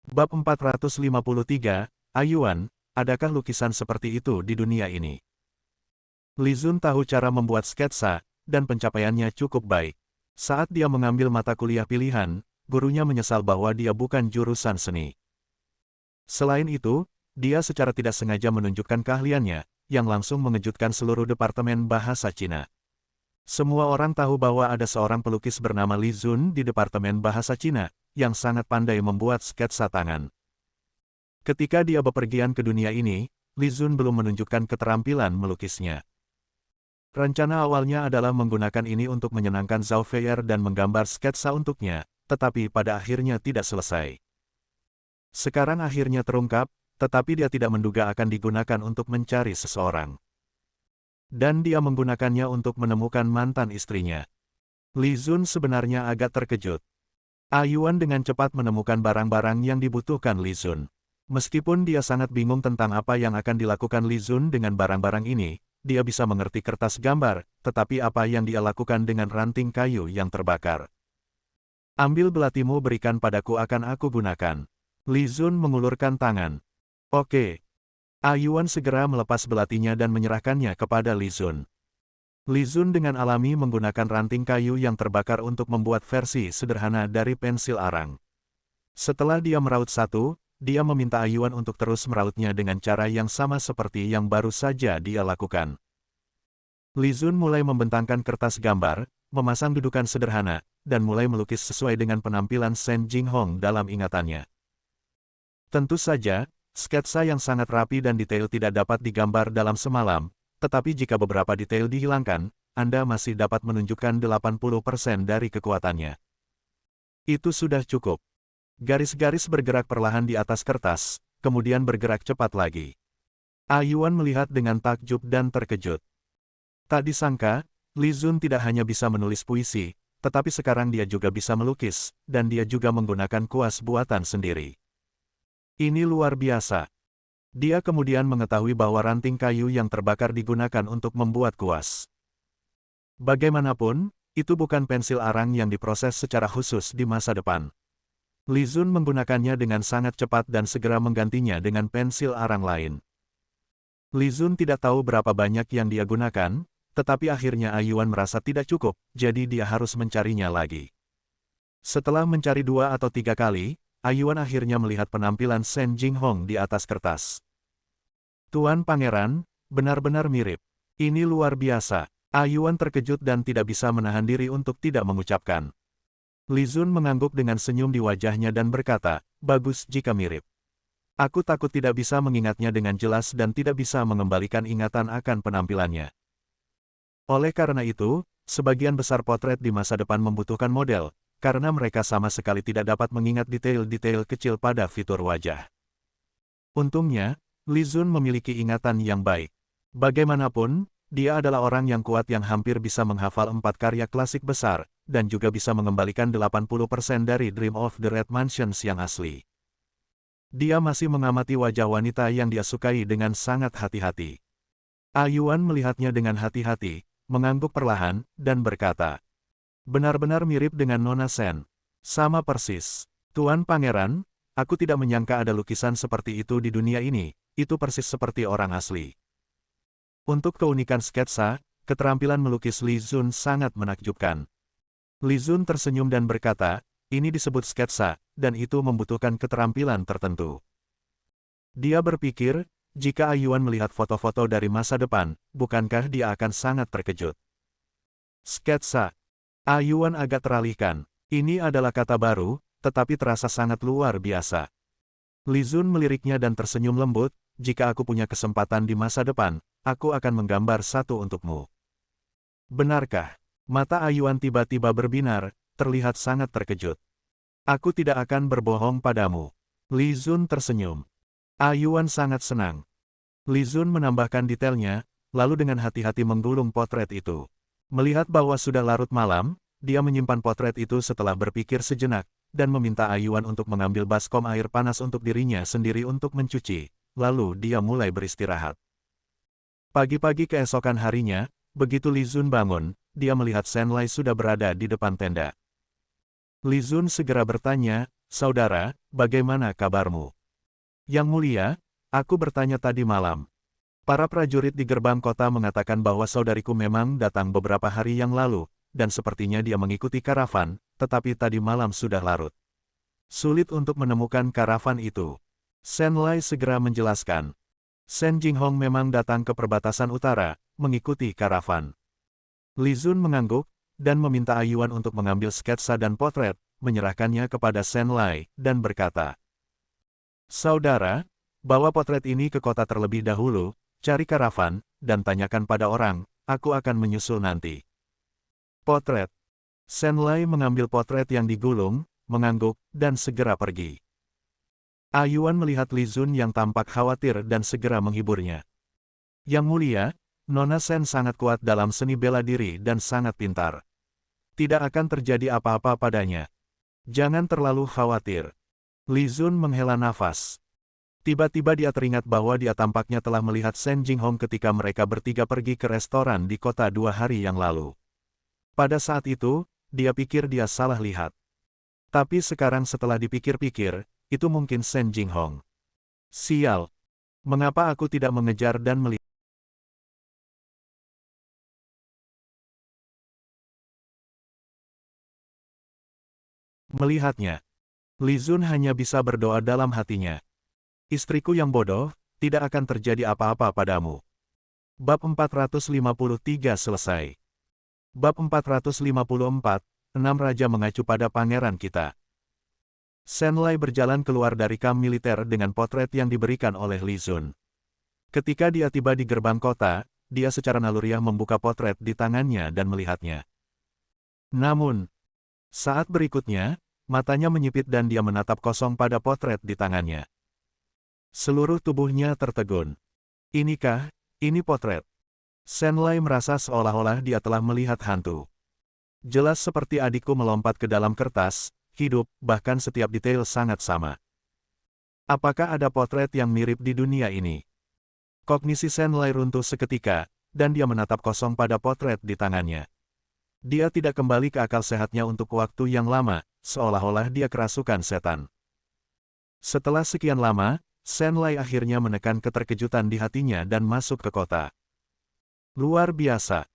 Bab 453, Ayuan, adakah lukisan seperti itu di dunia ini? Li Zun tahu cara membuat sketsa, dan pencapaiannya cukup baik. Saat dia mengambil mata kuliah pilihan, gurunya menyesal bahwa dia bukan jurusan seni. Selain itu, dia secara tidak sengaja menunjukkan keahliannya, yang langsung mengejutkan seluruh departemen bahasa Cina. Semua orang tahu bahwa ada seorang pelukis bernama Li Zun di departemen bahasa Cina, yang sangat pandai membuat sketsa tangan. Ketika dia bepergian ke dunia ini, Li Zun belum menunjukkan keterampilan melukisnya. Rencana awalnya adalah menggunakan ini untuk menyenangkan Zhao Feier dan menggambar sketsa untuknya, tetapi pada akhirnya tidak selesai. Sekarang akhirnya terungkap, tetapi dia tidak menduga akan digunakan untuk mencari seseorang. Dan dia menggunakannya untuk menemukan mantan istrinya. Li Zun sebenarnya agak terkejut. Ayuan dengan cepat menemukan barang-barang yang dibutuhkan Li Zun. Meskipun dia sangat bingung tentang apa yang akan dilakukan Li Zun dengan barang-barang ini, dia bisa mengerti kertas gambar, tetapi apa yang dia lakukan dengan ranting kayu yang terbakar. Ambil belatimu berikan padaku akan aku gunakan. Li Zun mengulurkan tangan. Oke. Ayuan segera melepas belatinya dan menyerahkannya kepada Li Zun. Li Zun dengan alami menggunakan ranting kayu yang terbakar untuk membuat versi sederhana dari pensil arang. Setelah dia meraut satu, dia meminta Ayuan untuk terus merautnya dengan cara yang sama seperti yang baru saja dia lakukan. Li Zun mulai membentangkan kertas gambar, memasang dudukan sederhana, dan mulai melukis sesuai dengan penampilan Shen Jinghong dalam ingatannya. Tentu saja, sketsa yang sangat rapi dan detail tidak dapat digambar dalam semalam, tetapi jika beberapa detail dihilangkan, Anda masih dapat menunjukkan 80% dari kekuatannya. Itu sudah cukup. Garis-garis bergerak perlahan di atas kertas, kemudian bergerak cepat lagi. Ayuan melihat dengan takjub dan terkejut. Tak disangka, Li Zun tidak hanya bisa menulis puisi, tetapi sekarang dia juga bisa melukis, dan dia juga menggunakan kuas buatan sendiri. Ini luar biasa. Dia kemudian mengetahui bahwa ranting kayu yang terbakar digunakan untuk membuat kuas. Bagaimanapun, itu bukan pensil arang yang diproses secara khusus di masa depan. Li Zun menggunakannya dengan sangat cepat dan segera menggantinya dengan pensil arang lain. Li Zun tidak tahu berapa banyak yang dia gunakan, tetapi akhirnya Ayuan merasa tidak cukup, jadi dia harus mencarinya lagi. Setelah mencari 2 atau 3 kali, Ayuan akhirnya melihat penampilan Shen Jinghong di atas kertas. Tuan Pangeran, benar-benar mirip. Ini luar biasa. Ayuan terkejut dan tidak bisa menahan diri untuk tidak mengucapkan. Li Zun mengangguk dengan senyum di wajahnya dan berkata, bagus jika mirip. Aku takut tidak bisa mengingatnya dengan jelas dan tidak bisa mengembalikan ingatan akan penampilannya. Oleh karena itu, sebagian besar potret di masa depan membutuhkan model, karena mereka sama sekali tidak dapat mengingat detail-detail kecil pada fitur wajah. Untungnya, Li Zun memiliki ingatan yang baik. Bagaimanapun, dia adalah orang yang kuat yang hampir bisa menghafal 4 karya klasik besar, dan juga bisa mengembalikan 80% dari Dream of the Red Mansions yang asli. Dia masih mengamati wajah wanita yang dia sukai dengan sangat hati-hati. Ayuan melihatnya dengan hati-hati, mengangguk perlahan, dan berkata, benar-benar mirip dengan Nona Shen. Sama persis. Tuan Pangeran, aku tidak menyangka ada lukisan seperti itu di dunia ini, itu persis seperti orang asli. Untuk keunikan sketsa, keterampilan melukis Li Zun sangat menakjubkan. Li Zun tersenyum dan berkata, ini disebut sketsa, dan itu membutuhkan keterampilan tertentu. Dia berpikir, jika Ayuan melihat foto-foto dari masa depan, bukankah dia akan sangat terkejut? Sketsa. Ayuan agak teralihkan. Ini adalah kata baru, tetapi terasa sangat luar biasa. Li Zun meliriknya dan tersenyum lembut, jika aku punya kesempatan di masa depan, aku akan menggambar satu untukmu. Benarkah? Mata Ayuan tiba-tiba berbinar, terlihat sangat terkejut. Aku tidak akan berbohong padamu. Li Zun tersenyum. Ayuan sangat senang. Li Zun menambahkan detailnya, lalu dengan hati-hati menggulung potret itu. Melihat bahwa sudah larut malam, dia menyimpan potret itu setelah berpikir sejenak, dan meminta Ayuan untuk mengambil baskom air panas untuk dirinya sendiri untuk mencuci, lalu dia mulai beristirahat. Pagi-pagi keesokan harinya, begitu Li Zun bangun, dia melihat Shen Lai sudah berada di depan tenda. Li Zun segera bertanya, saudara, bagaimana kabarmu? Yang mulia, aku bertanya tadi malam. Para prajurit di gerbang kota mengatakan bahwa saudariku memang datang beberapa hari yang lalu, dan sepertinya dia mengikuti karavan, tetapi tadi malam sudah larut. Sulit untuk menemukan karavan itu. Shen Lai segera menjelaskan. Shen Jinghong memang datang ke perbatasan utara, mengikuti karavan. Li Zun mengangguk, dan meminta Ayuan untuk mengambil sketsa dan potret, menyerahkannya kepada Shen Lai, dan berkata, "Saudara, bawa potret ini ke kota terlebih dahulu, cari karavan, dan tanyakan pada orang, aku akan menyusul nanti." Potret. Shen Lai mengambil potret yang digulung, mengangguk, dan segera pergi. Ayuan melihat Li Zun yang tampak khawatir dan segera menghiburnya. "Yang mulia, Nona Shen sangat kuat dalam seni bela diri dan sangat pintar. Tidak akan terjadi apa-apa padanya. Jangan terlalu khawatir." Li Zun menghela nafas. Tiba-tiba dia teringat bahwa dia tampaknya telah melihat Shen Jinghong ketika mereka bertiga pergi ke restoran di kota 2 hari yang lalu. Pada saat itu, dia pikir dia salah lihat. Tapi sekarang setelah dipikir-pikir, itu mungkin Shen Jinghong. Sial. Mengapa aku tidak mengejar dan melihatnya? Li Zun hanya bisa berdoa dalam hatinya. Istriku yang bodoh, tidak akan terjadi apa-apa padamu. Bab 453 selesai. Bab 454, 6 Raja mengacu pada pangeran kita. Shen Lai berjalan keluar dari kamp militer dengan potret yang diberikan oleh Li Zun. Ketika dia tiba di gerbang kota, dia secara naluriah membuka potret di tangannya dan melihatnya. Namun, saat berikutnya, matanya menyipit dan dia menatap kosong pada potret di tangannya. Seluruh tubuhnya tertegun. Inikah, ini potret? Shen Lai merasa seolah-olah dia telah melihat hantu. Jelas seperti adikku melompat ke dalam kertas, hidup, bahkan setiap detail sangat sama. Apakah ada potret yang mirip di dunia ini? Kognisi Shen Lai runtuh seketika, dan dia menatap kosong pada potret di tangannya. Dia tidak kembali ke akal sehatnya untuk waktu yang lama, seolah-olah dia kerasukan setan. Setelah sekian lama, Shen Lai akhirnya menekan keterkejutan di hatinya dan masuk ke kota. Luar biasa.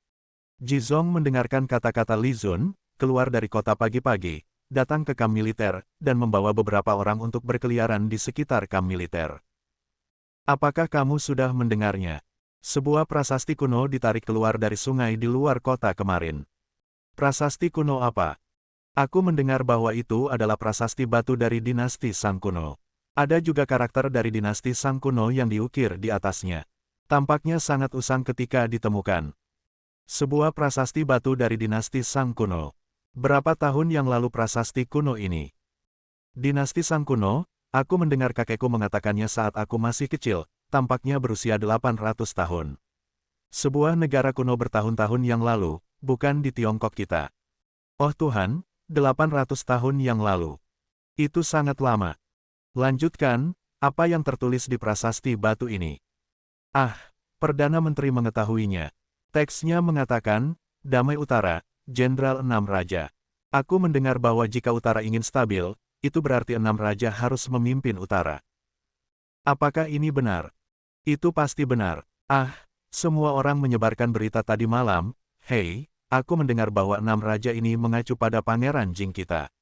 Jizong mendengarkan kata-kata Li Zun, keluar dari kota pagi-pagi, datang ke kamp militer, dan membawa beberapa orang untuk berkeliaran di sekitar kamp militer. Apakah kamu sudah mendengarnya? Sebuah prasasti kuno ditarik keluar dari sungai di luar kota kemarin. Prasasti kuno apa? Aku mendengar bahwa itu adalah prasasti batu dari dinasti Sang Kuno. Ada juga karakter dari dinasti Sang Kuno yang diukir di atasnya. Tampaknya sangat usang ketika ditemukan. Sebuah prasasti batu dari dinasti Sang Kuno. Berapa tahun yang lalu prasasti kuno ini? Dinasti Sang Kuno, aku mendengar kakekku mengatakannya saat aku masih kecil, tampaknya berusia 800 tahun. Sebuah negara kuno bertahun-tahun yang lalu, bukan di Tiongkok kita. Oh Tuhan, 800 tahun yang lalu. Itu sangat lama. Lanjutkan, apa yang tertulis di prasasti batu ini? Ah, Perdana Menteri mengetahuinya. Teksnya mengatakan, Damai Utara, Jenderal 6 Raja. Aku mendengar bahwa jika Utara ingin stabil, itu berarti 6 Raja harus memimpin Utara. Apakah ini benar? Itu pasti benar. Ah, semua orang menyebarkan berita tadi malam. Hei, aku mendengar bahwa 6 Raja ini mengacu pada Pangeran Jing kita.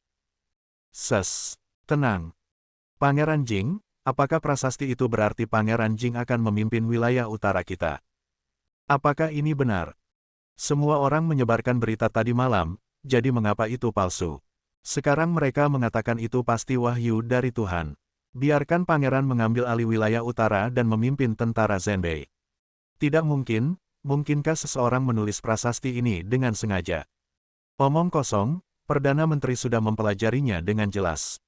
Tenang. Pangeran Jing, apakah prasasti itu berarti Pangeran Jing akan memimpin wilayah utara kita? Apakah ini benar? Semua orang menyebarkan berita tadi malam, jadi mengapa itu palsu? Sekarang mereka mengatakan itu pasti wahyu dari Tuhan. Biarkan pangeran mengambil alih wilayah utara dan memimpin tentara Zhenbei. Tidak mungkin, mungkinkah seseorang menulis prasasti ini dengan sengaja? Omong kosong, Perdana Menteri sudah mempelajarinya dengan jelas.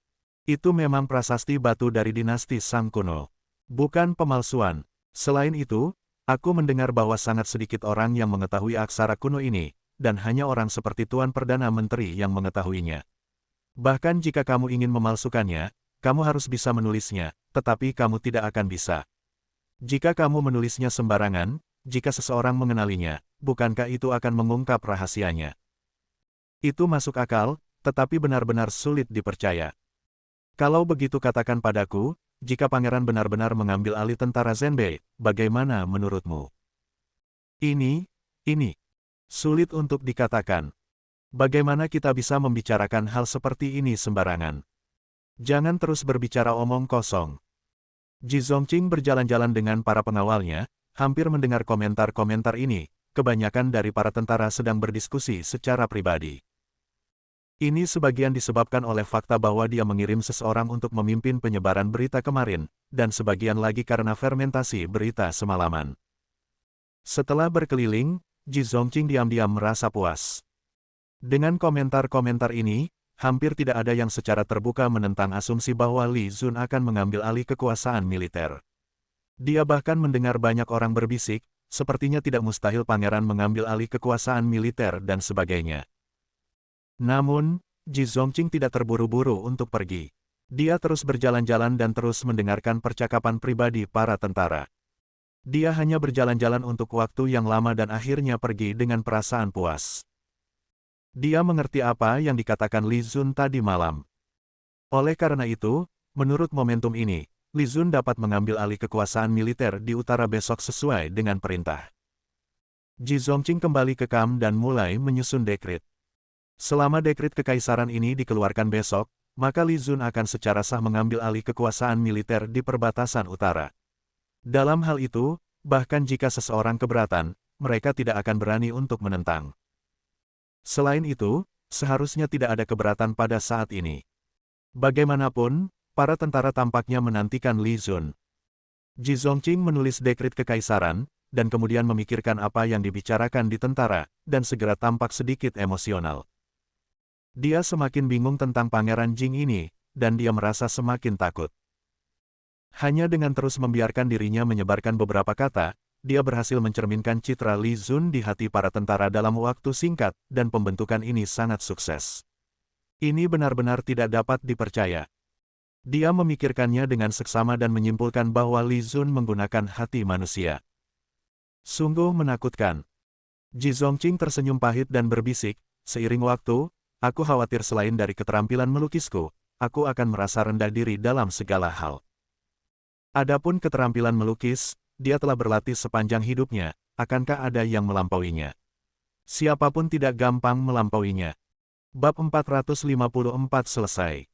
Itu memang prasasti batu dari dinasti Sang Kuno. Bukan pemalsuan. Selain itu, aku mendengar bahwa sangat sedikit orang yang mengetahui aksara kuno ini, dan hanya orang seperti Tuan Perdana Menteri yang mengetahuinya. Bahkan jika kamu ingin memalsukannya, kamu harus bisa menulisnya, tetapi kamu tidak akan bisa. Jika kamu menulisnya sembarangan, jika seseorang mengenalinya, bukankah itu akan mengungkap rahasianya? Itu masuk akal, tetapi benar-benar sulit dipercaya. Kalau begitu katakan padaku, jika pangeran benar-benar mengambil alih tentara Zenbei, bagaimana menurutmu? Ini, sulit untuk dikatakan. Bagaimana kita bisa membicarakan hal seperti ini sembarangan? Jangan terus berbicara omong kosong. Ji Zongqing berjalan-jalan dengan para pengawalnya, hampir mendengar komentar-komentar ini, kebanyakan dari para tentara sedang berdiskusi secara pribadi. Ini sebagian disebabkan oleh fakta bahwa dia mengirim seseorang untuk memimpin penyebaran berita kemarin, dan sebagian lagi karena fermentasi berita semalaman. Setelah berkeliling, Ji Zongqing diam-diam merasa puas. Dengan komentar-komentar ini, hampir tidak ada yang secara terbuka menentang asumsi bahwa Li Zun akan mengambil alih kekuasaan militer. Dia bahkan mendengar banyak orang berbisik, sepertinya tidak mustahil pangeran mengambil alih kekuasaan militer dan sebagainya. Namun, Ji Zongqing tidak terburu-buru untuk pergi. Dia terus berjalan-jalan dan terus mendengarkan percakapan pribadi para tentara. Dia hanya berjalan-jalan untuk waktu yang lama dan akhirnya pergi dengan perasaan puas. Dia mengerti apa yang dikatakan Li Zun tadi malam. Oleh karena itu, menurut momentum ini, Li Zun dapat mengambil alih kekuasaan militer di utara besok sesuai dengan perintah. Ji Zongqing kembali ke Kam dan mulai menyusun dekret. Selama dekret kekaisaran ini dikeluarkan besok, maka Li Zun akan secara sah mengambil alih kekuasaan militer di perbatasan utara. Dalam hal itu, bahkan jika seseorang keberatan, mereka tidak akan berani untuk menentang. Selain itu, seharusnya tidak ada keberatan pada saat ini. Bagaimanapun, para tentara tampaknya menantikan Li Zun. Ji Zongqing menulis dekret kekaisaran, dan kemudian memikirkan apa yang dibicarakan di tentara, dan segera tampak sedikit emosional. Dia semakin bingung tentang Pangeran Jing ini, dan dia merasa semakin takut. Hanya dengan terus membiarkan dirinya menyebarkan beberapa kata, dia berhasil mencerminkan citra Li Zun di hati para tentara dalam waktu singkat, dan pembentukan ini sangat sukses. Ini benar-benar tidak dapat dipercaya. Dia memikirkannya dengan seksama dan menyimpulkan bahwa Li Zun menggunakan hati manusia. Sungguh menakutkan. Ji Zongqing tersenyum pahit dan berbisik, seiring waktu, aku khawatir selain dari keterampilan melukisku, aku akan merasa rendah diri dalam segala hal. Adapun keterampilan melukis, dia telah berlatih sepanjang hidupnya, akankah ada yang melampauinya? Siapapun tidak gampang melampauinya. Bab 454 selesai.